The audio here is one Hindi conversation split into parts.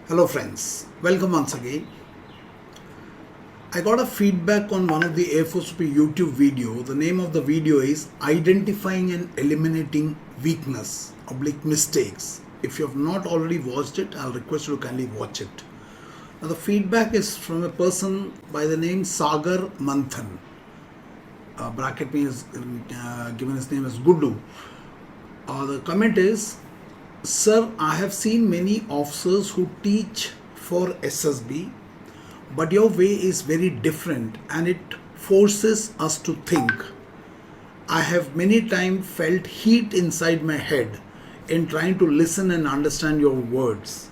Hello friends, welcome once again. I got a feedback on one of the A4SP YouTube video. The name of the video is Identifying and Eliminating Weakness / Mistakes. If you have not already watched it, I'll request you to kindly watch it. Now the feedback is from a person by the name Sagar Manthan. Bracket me is given his name as Gudu. The comment is, Sir, I have seen many officers who teach for SSB, but your way is very different and it forces us to think. I have many times felt heat inside my head in trying to listen and understand your words.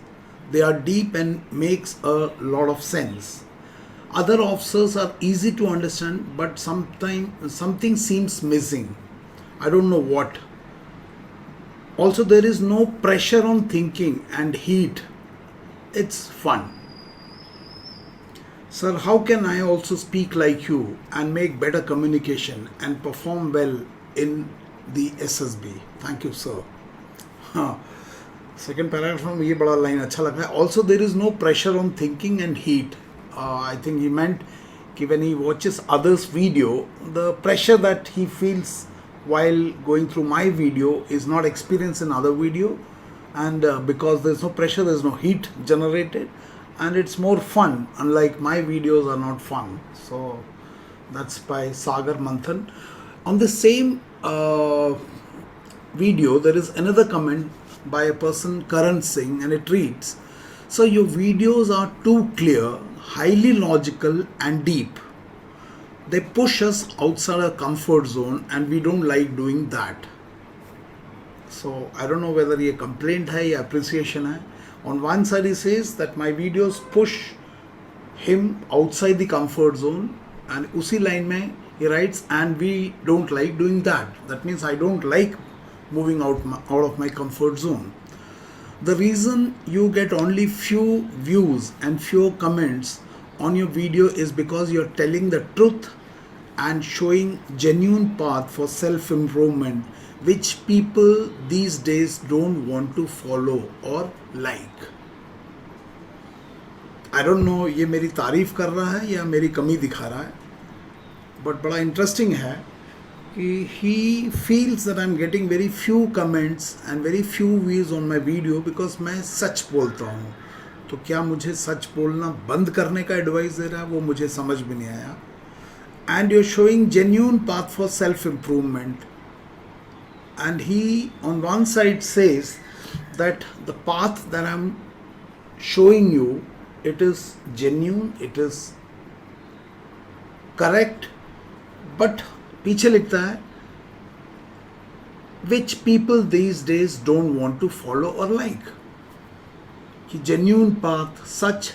They are deep and makes a lot of sense. Other officers are easy to understand, but sometimes something seems missing. I don't know what. Also, there is no pressure on thinking and heat. It's fun. Sir, how can I also speak like you and make better communication and perform well in the SSB? Thank you, sir. Second paragraph में ये बड़ा line अच्छा लगा है. Also, there is no pressure on thinking and heat. I think he meant कि when he watches others' video, the pressure that he feels while going through my video is not experienced in other video, and because there's no pressure, there's no heat generated, and it's more fun, unlike my videos are not fun. So that's by Sagar Manthan. On the same video, there is another comment by a person, Karan Singh, and it reads, so your videos are too clear, highly logical and deep. They push us outside our comfort zone and we don't like doing that. So I don't know whether ये complaint है या appreciation है. On one side he says that my videos push him outside the comfort zone, and उसी line में he writes and we don't like doing that. That means I don't like moving out of my comfort zone. The reason you get only few views and few comments on your video is because you're telling the truth and showing genuine path for self-improvement, which people these days don't want to follow or like. I don't know ये मेरी तारीफ कर रहा है या मेरी कमी दिखा रहा है, but बड़ा interesting है कि he feels that I'm getting very few comments and very few views on my video because मैं सच बोलता हूँ. तो क्या मुझे सच बोलना बंद करने का एडवाइस दे रहा है, वो मुझे समझ भी नहीं आया. And you're showing genuine path for self-improvement. And he on one side says that the path that I'm showing you, it is genuine, it is correct, but पीछे लिखता है which people these days don't want to follow or like. कि genuine path सच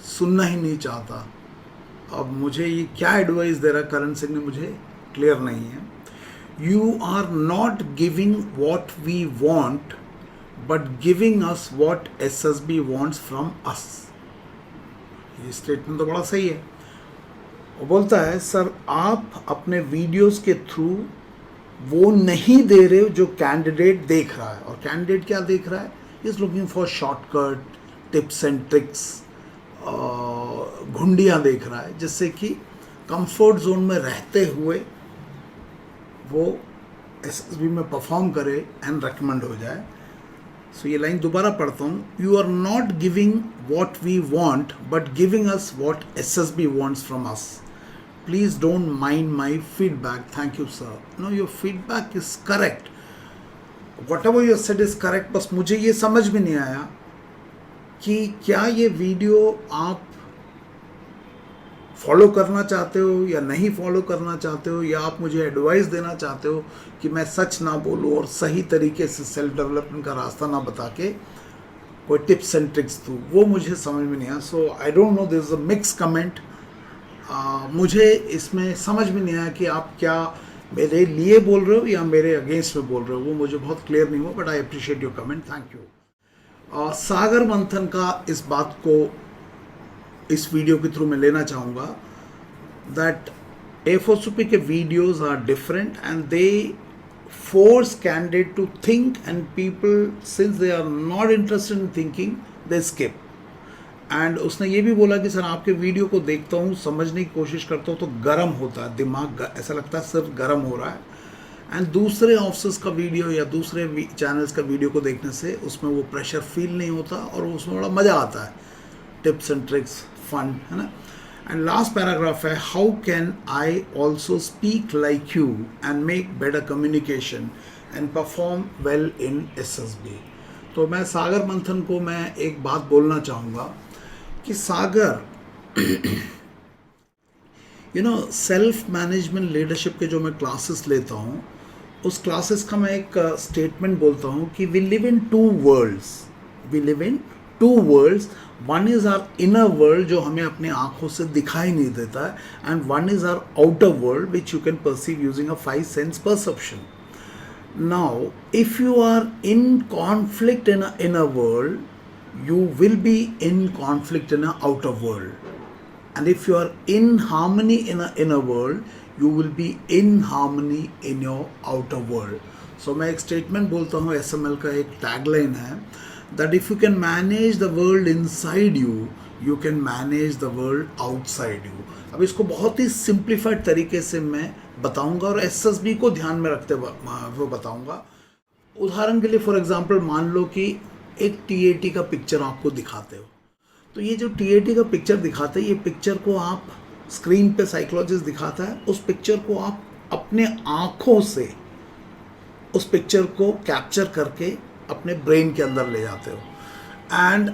सुनना ही नहीं चाहता. अब मुझे ये क्या एडवाइस दे रहा करण सिंह ने मुझे क्लियर नहीं है. You are not giving what we want but giving us what SSB wants from us. ये स्टेटमेंट तो बड़ा सही है. वो बोलता है सर आप अपने वीडियोस के थ्रू वो नहीं दे रहे हो जो कैंडिडेट देख रहा है. और कैंडिडेट क्या देख रहा है? Is looking for shortcut, tips and tricks, घुंडियाँ देख रहा है जिससे कि कंफर्ट जोन में रहते हुए वो SSB में परफॉर्म करे एंड रेकमेंड हो जाए. सो ये लाइन दोबारा पढ़ता हूँ. You are not giving what we want but giving us what SSB wants from us. Please don't mind my feedback. Thank you sir. No, your feedback is correct. Whatever you said is correct. बस मुझे ये समझ में नहीं आया कि क्या ये वीडियो आप फॉलो करना चाहते हो या नहीं फॉलो करना चाहते हो, या आप मुझे एडवाइस देना चाहते हो कि मैं सच ना बोलूँ और सही तरीके से सेल्फ डेवलपमेंट का रास्ता ना बता के कोई टिप्स एंड ट्रिक्स दूँ. वो मुझे समझ में नहीं आया. So I don't know, this is a mix comment. मुझे इसमें समझ में नहीं आया कि आप क्या मेरे लिए बोल रहे हो या मेरे अगेंस्ट में बोल रहे हो. वो मुझे बहुत क्लियर नहीं हुआ, but I appreciate your comment. Thank you. Sagar Manthan का इस बात को इस वीडियो के थ्रू मैं लेना चाहूँगा दैट A4SP के videos are different and they force candidate to think, and people, since they are not interested in thinking, they skip. And उसने ये भी बोला कि सर आपके वीडियो को देखता हूँ, समझने की कोशिश करता हूँ तो गर्म होता है दिमाग, ऐसा लगता है सिर्फ गर्म हो रहा है। एंड दूसरे ऑफिसर्स का वीडियो या दूसरे चैनल्स का वीडियो को देखने से उसमें वो प्रेशर फील नहीं होता और उसमें बड़ा मज़ा आता है, टिप्स एंड ट्रिक्स, फन, है ना। एंड लास्ट पैराग्राफ है, how can I also speak like you and make better communication and perform well in SSB। तो मैं सागर मंथन को मैं एक बात बोलना चाहूँगा कि सागर सेल्फ मैनेजमेंट लीडरशिप के जो मैं क्लासेस लेता हूँ, उस क्लासेस का मैं एक स्टेटमेंट बोलता हूँ कि we live in two worlds. One is our inner world जो हमें अपने आँखों से दिखाई नहीं देता है, and one is our outer world which you can perceive using a 5 sense perception. Now, if you are in conflict in an inner world, you will be in conflict in an outer world. And if you are in harmony in an inner world, you will be in harmony in your outer world. So मैं एक statement बोलता हूँ, SML का एक tagline है, that if you can manage the world inside you, you can manage the world outside you. अब इसको बहुत ही simplified तरीके से मैं बताऊंगा और SSB को ध्यान में रखते हुए बताऊंगा। उदाहरण के लिए फॉर एग्जांपल मान लो कि एक TAT का पिक्चर आपको दिखाते हो, तो ये जो TAT का पिक्चर दिखाते हैं, ये पिक्चर को आप स्क्रीन पे साइकोलॉजिस्ट दिखाता है, उस पिक्चर को आप अपने आँखों से उस पिक्चर को कैप्चर करके अपने ब्रेन के अंदर ले जाते हो एंड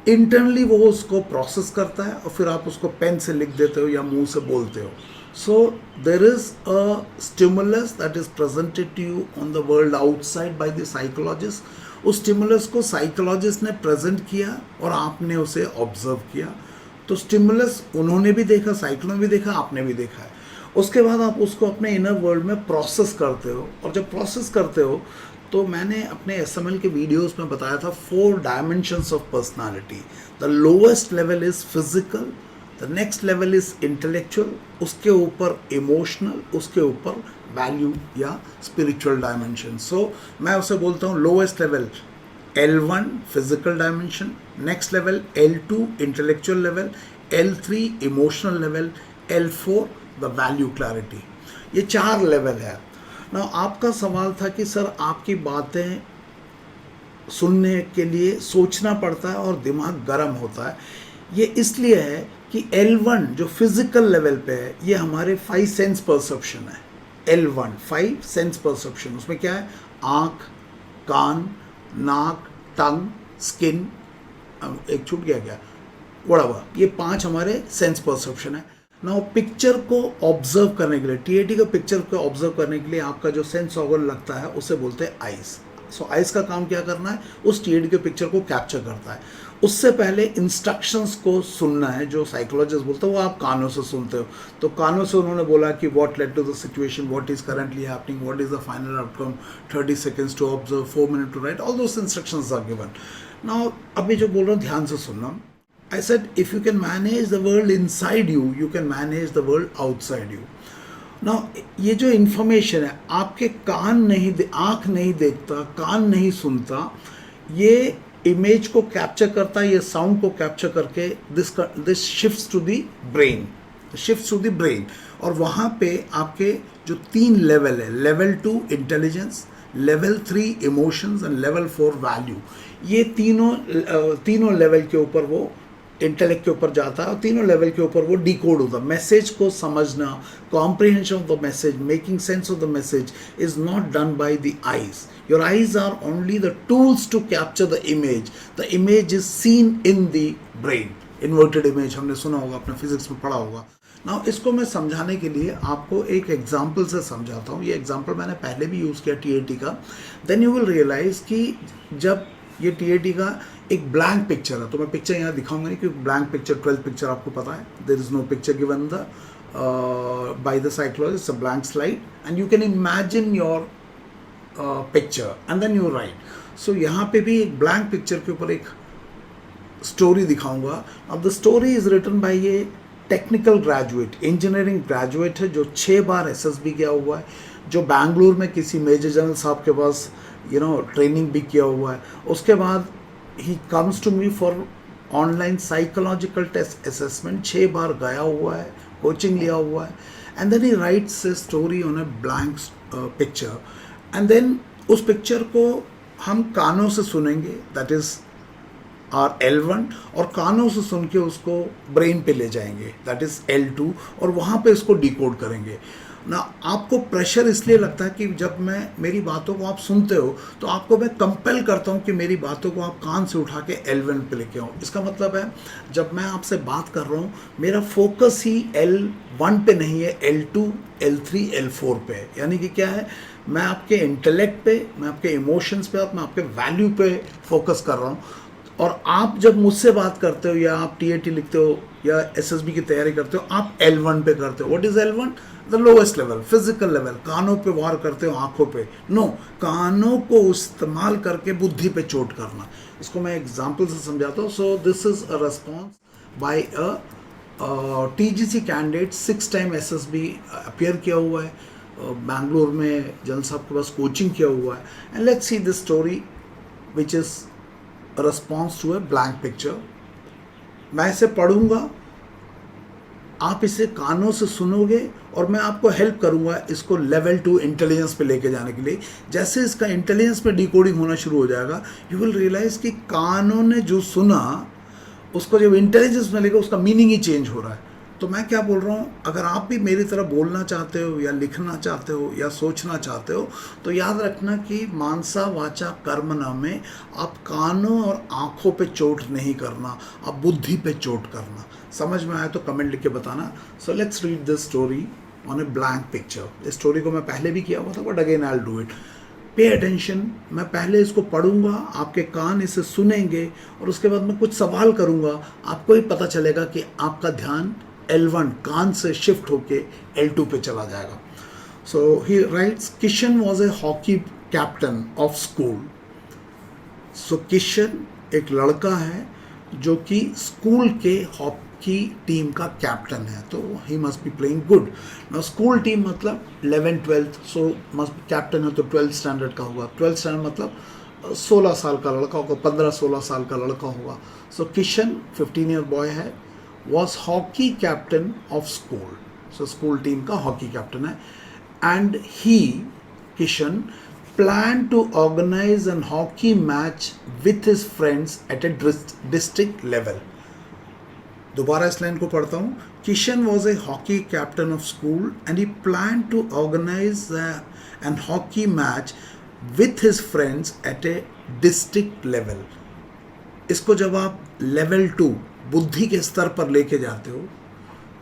इंटरनली वो उसको प्रोसेस करता है और फिर आप उसको पेन से लिख देते हो या मुंह से बोलते हो। So there is a stimulus that is presented to you on the world outside by the psychologist. उस स्टिमुलस को साइकोलॉजिस्ट ने प्रेजेंट किया और आपने उसे ऑब्जर्व किया। तो स्टिमुलस उन्होंने भी देखा, साइकोलॉजिस्ट ने भी देखा, आपने भी देखा है। उसके बाद आप उसको अपने इनर वर्ल्ड में प्रोसेस करते हो, और जब प्रोसेस करते हो तो मैंने अपने SML के वीडियोस में बताया था 4 dimensions of personality. The lowest level is physical, the next level is intellectual, उसके ऊपर इमोशनल, उसके ऊपर वैल्यू या स्पिरिचुअल डायमेंशन। सो मैं उसे बोलता हूँ lowest level L1 physical dimension, next level L2 intellectual level, L3 emotional level, L4 the value clarity. ये 4 लेवल है ना। आपका सवाल था कि सर आपकी बातें सुनने के लिए सोचना पड़ता है और दिमाग गर्म होता है। ये इसलिए है कि L1 जो फिजिकल लेवल पे है, ये हमारे 5 सेंस परसेप्शन है। L1 5 सेंस परसेप्शन, उसमें क्या है? आँख, कान, नाक, टंग, स्किन, एक छूट गया क्या, वड़ावा, ये 5 हमारे सेंस परसेप्शन है ना। पिक्चर को ऑब्जर्व करने के लिए, TAT का पिक्चर को ऑब्जर्व करने के लिए आपका जो सेंस ऑर्गन लगता है उसे बोलते हैं आइज। सो आइज का काम क्या करना है? उस TAT के पिक्चर को कैप्चर करता है। उससे पहले इंस्ट्रक्शंस को सुनना है, जो साइकोलॉजिस्ट बोलते हैं वो आप कानों से सुनते हो। तो कानों से उन्होंने बोला कि what led to the situation, what is currently happening, what is the final outcome, 30 seconds to observe, 4 minutes to write, all those instructions are given. Now अभी जो बोल रहा हूँ ध्यान से सुनना। I said, if you can manage the world inside you, you can manage the world outside you. Now, ये जो information है, आपके कान नहीं आँख नहीं देखता, कान नहीं सुनता, ये इमेज को कैप्चर करता है, ये साउंड को कैप्चर करके this shifts to the brain, और वहाँ पे आपके जो 3 लेवल है, level 2 intelligence, level 3 emotions and level 4 value, ये तीनों लेवल के ऊपर वो इंटेलेक्ट के ऊपर जाता है और तीनों लेवल के ऊपर वो डिकोड होता है। मैसेज को समझना, comprehension of the message, making sense of the message is not done by the eyes. Your eyes are only the tools to capture the image. The image is seen in the brain. Inverted image हमने सुना होगा, अपने फिजिक्स में पढ़ा होगा ना। इसको मैं समझाने के लिए आपको एक एग्जाम्पल से समझाता हूँ। ये एग्जाम्पल मैंने पहले भी यूज़ किया TAT का। देन यू विल रियलाइज कि जब ये TAT का एक ब्लैंक पिक्चर है, तो मैं पिक्चर यहाँ दिखाऊंगा नहीं क्योंकि ब्लैंक पिक्चर 12th पिक्चर आपको पता है, there is no picture given the by the psychologist, a blank slide and you can imagine your picture and then you write. So यहाँ पे भी एक ब्लैंक पिक्चर के ऊपर एक स्टोरी दिखाऊंगा। अब the story is written by ये टेक्निकल ग्रेजुएट, इंजीनियरिंग ग्रेजुएट है, जो 6 बार SSB किया हुआ है, जो बैंगलोर में किसी मेजर जनरल साहब के पास ट्रेनिंग भी किया हुआ है। उसके बाद he comes to me for online psychological test assessment 6 बार गया हुआ है, कोचिंग लिया हुआ है, and then he writes a story on a blank picture, and then उस पिक्चर को हम कानों से सुनेंगे, दैट इज आर L1, और कानों से सुन के उसको ब्रेन पे ले जाएंगे, दैट इज L2, और वहाँ पे इसको डिकोड करेंगे ना। आपको प्रेशर इसलिए लगता है कि जब मैं मेरी बातों को आप सुनते हो तो आपको मैं कंपेल करता हूँ कि मेरी बातों को आप कान से उठा के L1 पे लेके आओ। इसका मतलब है जब मैं आपसे बात कर रहा हूँ मेरा फोकस ही L1 पे नहीं है, L2, L3, L4 पे है। यानी कि क्या है, मैं आपके इंटेलेक्ट पे, मैं आपके इमोशंस पे, मैं आपके वैल्यू पे फोकस कर रहा हूँ। और आप जब मुझसे बात करते हो या आप TAT लिखते हो या SSB की तैयारी करते हो, आप L1 पे करते हो। What is L1? The lowest level, physical level. कानों पे वार करते हो, आंखों पे नो, कानों को इस्तेमाल करके बुद्धि पे चोट करना। इसको मैं एग्जांपल से समझाता हूँ। So this is a response by a TGC candidate, 6 time SSB appear किया हुआ है, बैंगलोर में जन साहब के पास कोचिंग किया हुआ है। And let's see this story which is response to a blank picture. मैं इसे पढ़ूंगा, आप इसे कानों से सुनोगे और मैं आपको हेल्प करूंगा इसको लेवल 2 इंटेलिजेंस पे लेके जाने के लिए। जैसे इसका इंटेलिजेंस पे डिकोडिंग होना शुरू हो जाएगा, यू विल रियलाइज कि कानों ने जो सुना उसको जब इंटेलिजेंस में लेगा उसका मीनिंग ही चेंज हो रहा है। तो मैं क्या बोल रहा हूँ, अगर आप भी मेरी तरह बोलना चाहते हो या लिखना चाहते हो या सोचना चाहते हो तो याद रखना कि मानसा वाचा कर्मणा में आप कानों और आँखों पे चोट नहीं करना, आप बुद्धि पे चोट करना। समझ में आया तो कमेंट लिख के बताना। So let's read this story on a blank picture. इस स्टोरी को मैं पहले भी किया हुआ था, but again I will do it. Pay attention. मैं पहले इसको पढ़ूंगा, आपके कान इसे सुनेंगे और उसके बाद मैं कुछ सवाल करूंगा। आपको ही पता चलेगा कि आपका ध्यान L1 कान से शिफ्ट होके L2 पे चला जाएगा। So he writes, Kishan was a hockey captain of school. So Kishan एक लड़का है जो कि स्कूल के हॉकी टीम का कैप्टन है, तो he must be playing good. ना स्कूल टीम मतलब 11th 12th, सो मस्ट कैप्टन है तो 12th स्टैंडर्ड का होगा। 12th स्टैंडर्ड मतलब 16 साल का लड़का होगा, 15-16 साल का लड़का होगा। सो किशन 15 ईयर बॉय है, was hockey captain of school, so school team का hockey captain है, and he, Kishan, planned to organize an hockey match with his friends at a district level. दोबारा इस लाइन को पढ़ता हूँ। Kishan was a hockey captain of school and he planned to organize an hockey match with his friends at a district level. इसको जब आप लेवल 2 बुद्धि के स्तर पर लेके जाते हो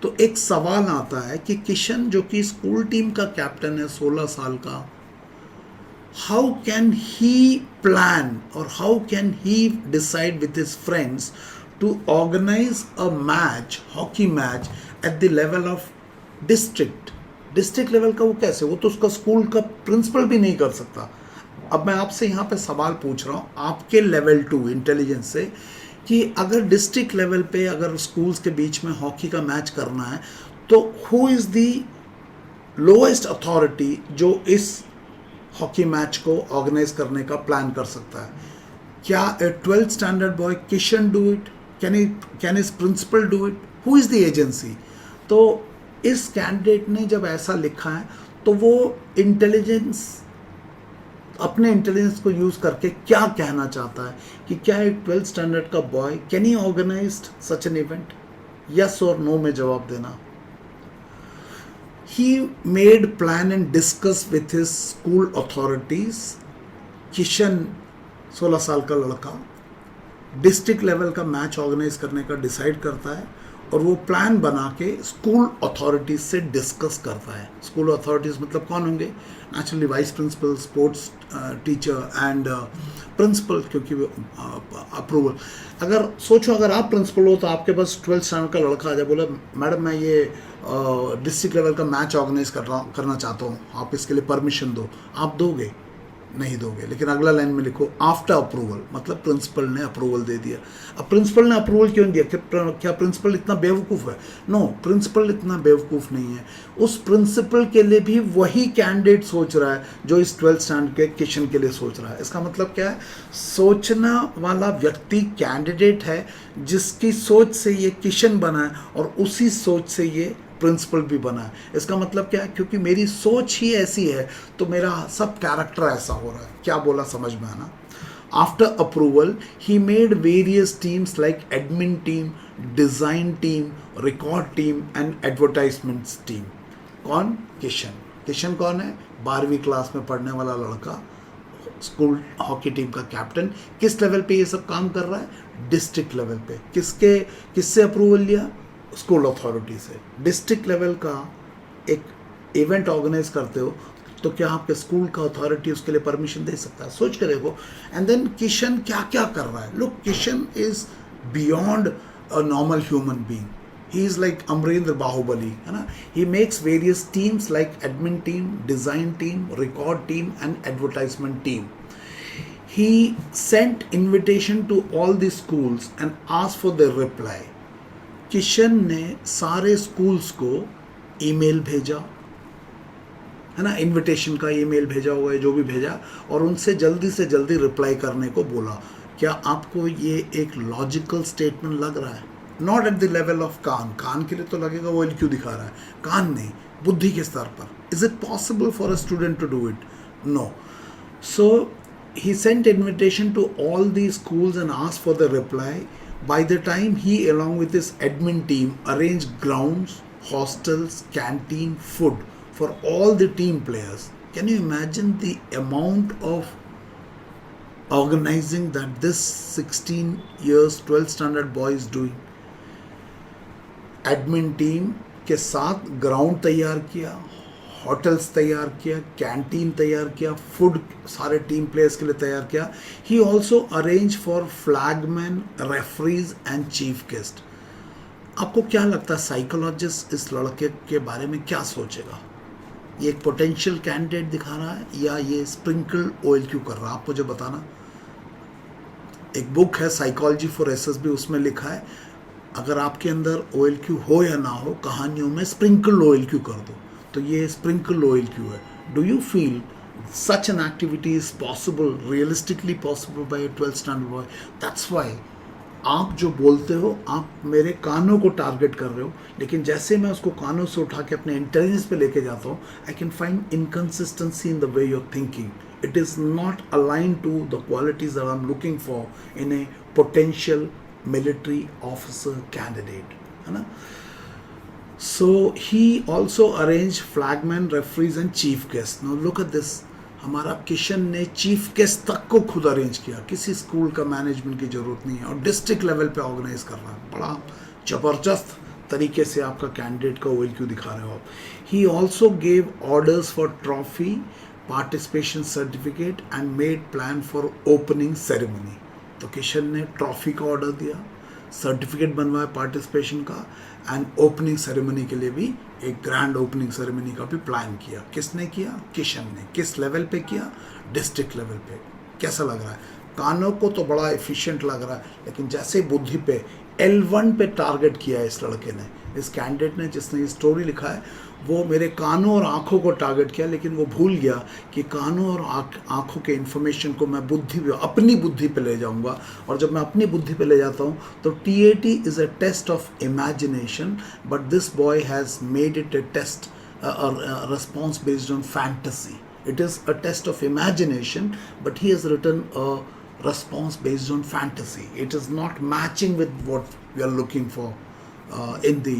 तो एक सवाल आता है कि किशन जो कि स्कूल टीम का कैप्टन है 16 साल का, हाउ कैन ही प्लान और how can he decide with his friends to organise a match, hockey match at the level of district level का। वो कैसे, वो तो उसका स्कूल का प्रिंसिपल भी नहीं कर सकता। अब मैं आपसे यहाँ पे सवाल पूछ रहा हूँ आपके लेवल 2 इंटेलिजेंस से कि अगर डिस्ट्रिक्ट लेवल पे अगर स्कूल्स के बीच में हॉकी का मैच करना है तो who is the lowest authority जो इस हॉकी मैच को ऑर्गेनाइज करने का प्लान कर सकता है? क्या a 12th standard boy Kishan do it? Can his principal do it? Who is the agency? तो इस कैंडिडेट ने जब ऐसा लिखा है तो वो इंटेलिजेंस, अपने इंटेलिजेंस को यूज करके क्या कहना चाहता है कि क्या एक 12th स्टैंडर्ड का boy can he organise such an event? Yes और नो में जवाब देना। He made plan and discuss with his school authorities. Kishan 16 साल का लड़का डिस्ट्रिक्ट लेवल का मैच ऑर्गेनाइज करने का डिसाइड करता है और वो प्लान बना के स्कूल अथॉरिटीज से डिस्कस करता है। स्कूल अथॉरिटीज मतलब कौन होंगे? Naturally vice principal, sports teacher and principal, क्योंकि अप्रूवल। अगर सोचो अगर आप प्रिंसिपल हो तो आपके पास 12th स्टैंडर्ड का लड़का आ जाए, बोले मैडम मैं ये डिस्ट्रिक्ट लेवल का मैच ऑर्गेनाइज करना चाहता हूँ, आप इसके लिए परमिशन दो, आप दोगे? नहीं दोगे। लेकिन अगला लाइन में लिखो आफ्टर अप्रूवल, मतलब प्रिंसिपल ने अप्रूवल दे दिया। अब प्रिंसिपल ने अप्रूवल क्यों दिया? क्या प्रिंसिपल इतना बेवकूफ़ है? नो, प्रिंसिपल इतना बेवकूफ़ नहीं है। उस प्रिंसिपल के लिए भी वही कैंडिडेट सोच रहा है जो इस 12th स्टैंडर्ड के किशन के लिए सोच रहा है। इसका मतलब क्या है? सोचना वाला व्यक्ति कैंडिडेट है जिसकी सोच से ये किशन बना है और उसी सोच से ये प्रिंसिपल भी बना है। इसका मतलब क्या है? क्योंकि मेरी सोच ही ऐसी है तो मेरा सब कैरेक्टर ऐसा हो रहा है। क्या बोला समझ में आना? After approval he made various teams like admin team, design team, record team and advertisements team. कौन? किशन। किशन कौन है? 12वीं क्लास में पढ़ने वाला लड़का, स्कूल हॉकी टीम का कैप्टन। किस लेवल पे ये सब काम कर रहा है? डिस्ट्रिक्ट लेवल पे। किससे अप्रूवल लिया? स्कूल अथॉरिटी से। डिस्ट्रिक्ट लेवल का एक इवेंट ऑर्गेनाइज करते हो तो क्या आपके स्कूल का अथॉरिटी उसके लिए परमिशन दे सकता है? सोच के देखो। एंड देन किशन क्या क्या कर रहा है? Look, Kishan is beyond a normal human being. He is like Amarendra Baahubali, है ना? He makes various teams like admin team, design team, record team and advertisement team. He sent invitation to all the schools and asked for their reply. Kishan ने सारे स्कूल्स को ईमेल भेजा, है ना? इनविटेशन का ईमेल भेजा हुआ है, जो भी भेजा, और उनसे जल्दी से जल्दी रिप्लाई करने को बोला. क्या आपको ये एक लॉजिकल स्टेटमेंट लग रहा है? Not at the level of कान के लिए तो लगेगा वो क्यों दिखा रहा है, कान नहीं, बुद्धि के स्तर पर. Is it possible for a student to do it? No. So he sent invitation to all these schools and asked for the reply. By the time he, along with his admin team, arranged grounds, hostels, canteen, food for all the team players. Can you imagine the amount of organizing that this 16 years 12th standard boy is doing? Admin team के साथ ग्राउंड तैयार किया, होटल्स तैयार किया, कैंटीन तैयार किया, फूड सारे टीम प्लेयर्स के लिए तैयार किया. He also arrange for flagman, referees and chief guest. आपको क्या लगता है साइकोलॉजिस्ट इस लड़के के बारे में क्या सोचेगा? ये एक पोटेंशियल कैंडिडेट दिखा रहा है या ये स्प्रिंकल OLQ कर रहा है? आप मुझे बताना. एक बुक है साइकोलॉजी फॉर SSB, उसमें लिखा है अगर आपके अंदर OLQ हो या ना हो, कहानियों में स्प्रिंकल OLQ कर दो. तो ये स्प्रिंकल OLQ है. Do you feel such an activity is possible, realistically possible by a 12th standard boy? That's why आप जो बोलते हो, आप मेरे कानों को टारगेट कर रहे हो, लेकिन जैसे मैं उसको कानों से उठा के अपने इंटेलिजेंस पे लेके जाता हूँ, I can find inconsistency in the way you are thinking. It is not align to the qualities that I am looking for in a potential military officer candidate, है ना? So he also arranged flagmen, referees and chief guests. Now look at this. हमारा किशन ने चीफ गेस्ट तक को खुद अरेंज किया. किसी स्कूल का मैनेजमेंट की जरूरत नहीं है और डिस्ट्रिक्ट लेवल पे ऑर्गेनाइज कर रहा है. बड़ा जबरदस्त तरीके से आपका कैंडिडेट का OLQ दिखा रहे हो आप. He also gave orders for trophy, participation certificate and made plan for opening ceremony. तो किशन ने ट्रॉफी का ऑर्डर दिया, सर्टिफिकेट बनवाया पार्टिसिपेशन का, एंड ओपनिंग सेरेमनी के लिए भी एक ग्रैंड ओपनिंग सेरेमनी का भी प्लान किया. किसने किया? किशन ने. किस लेवल पे किया? डिस्ट्रिक्ट लेवल पे. कैसा लग रहा है? कानों को तो बड़ा एफिशिएंट लग रहा है, लेकिन जैसे बुद्धि पे L1 पे टारगेट किया है इस लड़के ने, इस कैंडिडेट ने जिसने ये स्टोरी लिखा है, वो मेरे कानों और आँखों को टारगेट किया, लेकिन वो भूल गया कि कानों और आँखों के इन्फॉर्मेशन को मैं अपनी बुद्धि पे ले जाऊंगा. और जब मैं अपनी बुद्धि पे ले जाता हूँ तो TAT is a test of imagination, but this boy has made it a test, response based on fantasy. It is a test of imagination, but he has written a response based on fantasy. It is not matching with what we are looking for in the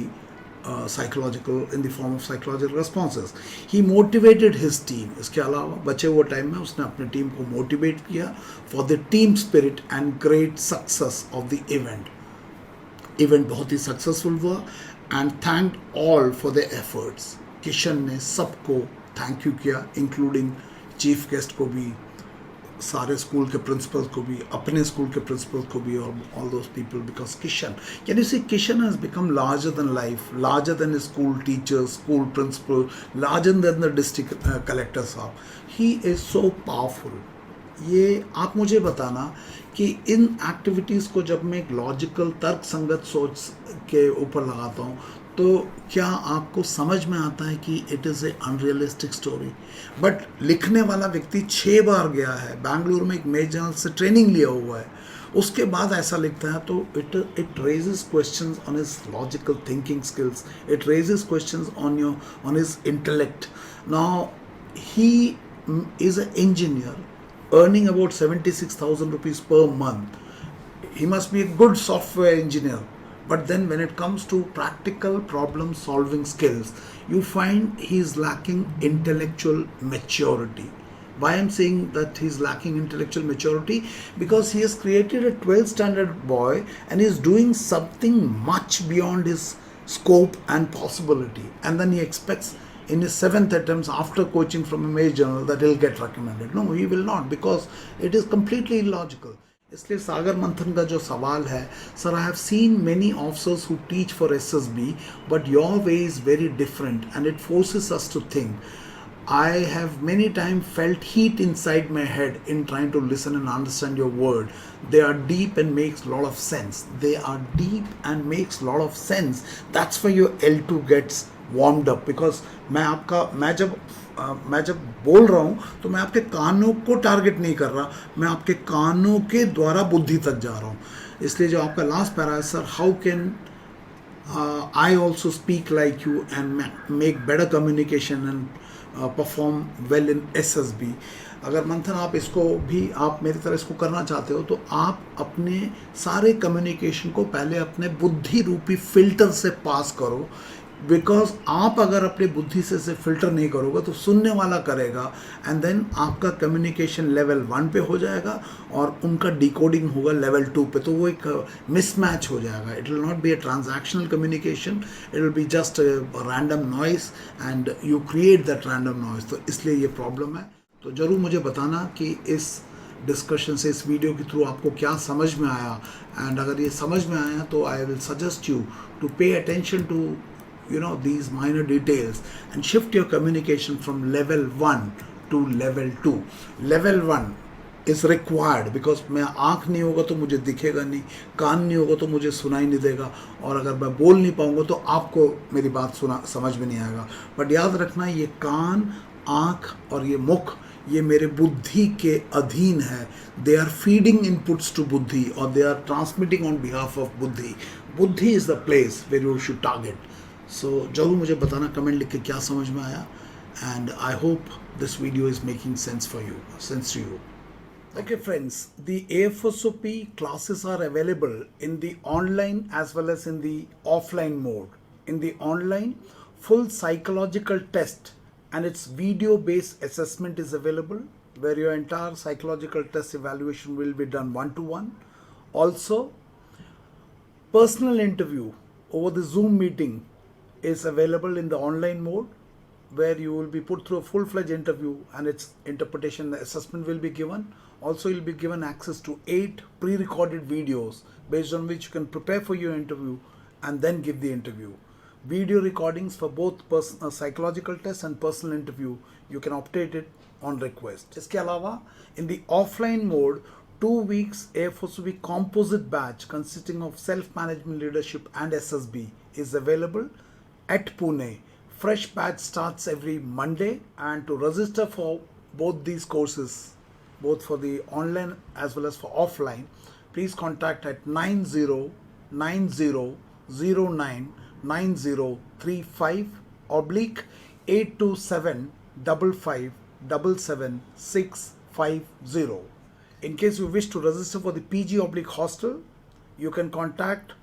form of psychological responses. He motivated his team. इसके अलावा बचे हुए टाइम में उसने अपने टीम को मोटिवेट किया for the team spirit and great success of the event. Event बहुत ही सक्सेसफुल हुआ and thanked all for their efforts. Kishan ने सबको थैंक यू किया, इंक्लूडिंग चीफ गेस्ट को भी सारे स्कूल के प्रिंसिपल्स को भी, अपने स्कूल के प्रिंसिपल्स को भी, और all those people, because Kishan, can you see, Kishan has become larger than life, larger than school teachers, school principal, larger than the district collector sahab. He is so powerful. ये आप मुझे बताना कि इन एक्टिविटीज़ को जब मैं एक लॉजिकल तर्क संगत सोच के ऊपर लगाता हूँ तो क्या आपको समझ में आता है कि it is a unrealistic story. But लिखने वाला व्यक्ति 6 बार गया है, बेंगलुरु में एक मेजर जर्नल से ट्रेनिंग लिया हुआ है, उसके बाद ऐसा लिखता है, तो it raises questions on his logical thinking skills, it raises questions on his intellect. Now he is a engineer earning about 76,000 rupees per month. He must be a good software engineer. But then when it comes to practical problem solving skills, you find he is lacking intellectual maturity. Why I'm saying that he's lacking intellectual maturity? Because he has created a 12th standard boy and is doing something much beyond his scope and possibility. And then he expects in his 7th attempts after coaching from a major journal that he'll get recommended. No, he will not, because it is completely illogical. इसलिए सागर मंथन का जो सवाल है, sir, I have seen many officers who teach for SSB, but your way is very different and it forces us to think. I have many times felt heat inside my head in trying to listen and understand your word. They are deep and makes a lot of sense. They are deep and makes a lot of sense. That's why your L2 gets warmed up, because मैं जब बोल रहा हूँ तो मैं आपके कानों को टारगेट नहीं कर रहा, मैं आपके कानों के द्वारा बुद्धि तक जा रहा हूँ. इसलिए जो आपका लास्ट पैरा है, sir, how can I also speak like you and make better communication and perform well in SSB. अगर मंथन आप इसको भी, आप मेरी तरह इसको करना चाहते हो, तो आप अपने सारे कम्युनिकेशन को पहले अपने बुद्धि रूपी फिल्टर से पास करो. बिकॉज आप अगर अपने बुद्धि से फिल्टर नहीं करोगे तो सुनने वाला करेगा, एंड देन आपका कम्युनिकेशन लेवल 1 पे हो जाएगा और उनका डिकोडिंग होगा लेवल 2 पे. तो वो एक मिसमैच हो जाएगा. It will not be a transactional communication, it will be just random noise and you create that random noise. तो इसलिए ये प्रॉब्लम है. तो ज़रूर मुझे बताना कि इस डिस्कशन से, इस वीडियो के थ्रू आपको क्या समझ में आया. एंड अगर ये समझ में आया तो I will suggest you to pay attention to these minor details and shift your communication from level 1 to level 2. Level 1 is required because मैं आँख नहीं होगा तो मुझे दिखेगा नहीं, कान नहीं होगा तो मुझे सुनाई नहीं देगा, और अगर मैं बोल नहीं पाऊँगा तो आपको मेरी बात समझ में नहीं आएगा. बट याद रखना, ये कान, आँख और ये मुख, ये मेरे बुद्धि के अधीन है. They are feeding inputs to buddhi, और they are transmitting on behalf of buddhi. Buddhi is the place where you should target. So ज़रूर मुझे बताना कमेंट लिख के क्या समझ में आया. And I hope this video is making sense to you. Okay friends, the AFSOP classes are available in the online as well as in the offline mode. In the online, full psychological test and its video based assessment is available, where your entire psychological test evaluation will be done 1-to-1. Also, personal interview over the Zoom meeting is available in the online mode, where you will be put through a full-fledged interview and its interpretation assessment will be given. Also, you'll be given access to 8 pre-recorded videos based on which you can prepare for your interview and then give the interview. Video recordings for both psychological test and personal interview, you can update it on request. इसके अलावा in the offline mode, 2 weeks AFSOP composite batch consisting of self-management, leadership and SSB is available at Pune. Fresh batch starts every Monday, and to register for both these courses, both for the online as well as for offline, please contact at 909009/82755777650. In case you wish to register for the PG/hostel, you can contact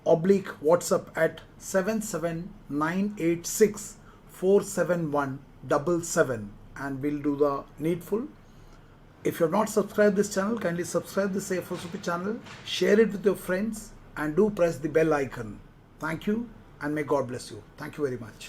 /WhatsApp at 77986471777 and we'll do the needful. If you have not subscribed this channel, kindly subscribe this AFSOP channel, share it with your friends and do press the bell icon. Thank you and may God bless you. Thank you very much.